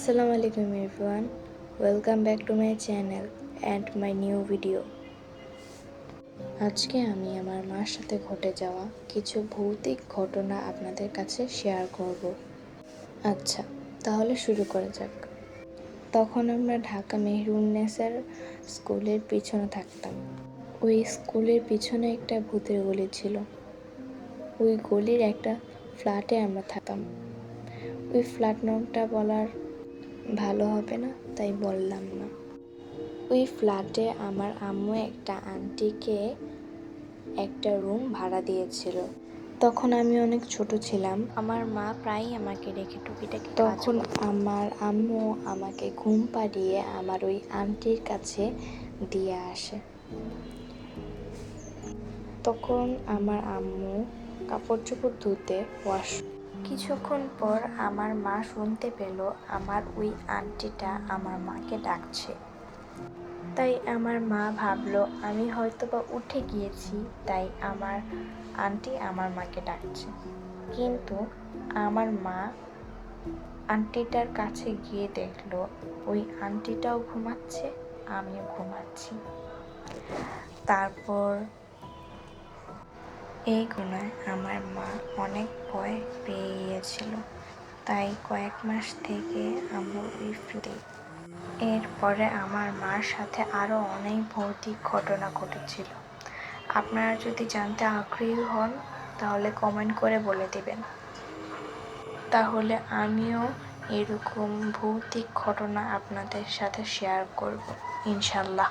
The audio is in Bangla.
Assalamu alaikum everyone. Welcome back to my channel and my new video. আজকে আমি আমার মার সাথে ঘটে যাওয়া কিছু ভৌতিক ঘটনা আপনাদের কাছে শেয়ার করব। আচ্ছা, তাহলে শুরু করা যাক। তখন আমরা ঢাকা মেহেরুন্নেসার স্কুলের পিছনে থাকতাম। ওই স্কুলের পিছনে একটা ভূতের গলি ছিল। ওই গলির একটা ফ্ল্যাটে আমরা থাকতাম। ওই ফ্ল্যাট নামটা বলার ভালো হবে না, তাই বললাম না। ওই ফ্ল্যাটে আমার আম্মু একটা আন্টিকে একটা রুম ভাড়া দিয়েছিল। তখন আমি অনেক ছোট ছিলাম। আমার মা প্রায়ই আমাকে রেখে টুকিটাকি তখন আমার আম্মু আমাকে ঘুম পাড়িয়ে আমার ওই আন্টির কাছে দিয়ে আসে। তখন আমার আম্মু কাপড় চোপড় ধুতে কিছুক্ষণ পর আমার মা শুনতে পেল আমার ওই আন্টিটা আমার মাকে ডাকছে। তাই আমার মা ভাবলো আমি হয়তোবা উঠে গিয়েছি, তাই আমার আন্টি আমার মাকে ডাকছে। কিন্তু আমার মা আন্টিটার কাছে গিয়ে দেখলো ওই আন্টিটাও ঘুমাচ্ছে, আমিও ঘুমাচ্ছি। তারপর এই ঘটনায় আমার মা অনেক ভয় পেয়ে গিয়েছিল, তাই কয়েক মাস থেকে আম্মু ফ্রিতে। এরপরে আমার মার সাথে আরও অনেক ভৌতিক ঘটনা ঘটেছিল। আপনারা যদি জানতে আগ্রহী হন তাহলে কমেন্ট করে বলে দিবেন, তাহলে আমিও এরকম ভৌতিক ঘটনা আপনাদের সাথে শেয়ার করব ইনশাল্লাহ।